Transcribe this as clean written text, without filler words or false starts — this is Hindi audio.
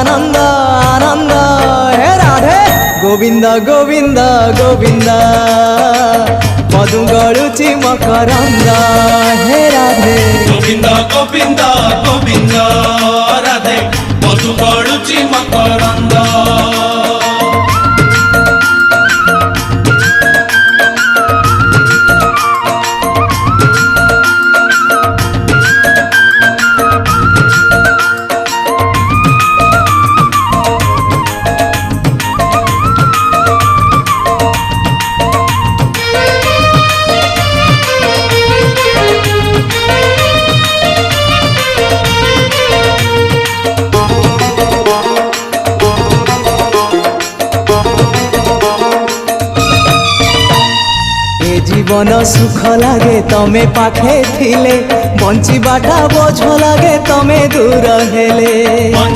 आनंद आनंद हे राधे गोविंद गोविंद गोविंद मधु गळुची मकरंद हे राधे गोविंद गोविंद गोविंद राधे मधु गळुची मकरंद जीवन सुख लागे तमे पाखे थिले बंचीबाटा बोझ लागे तमे दूर हेले।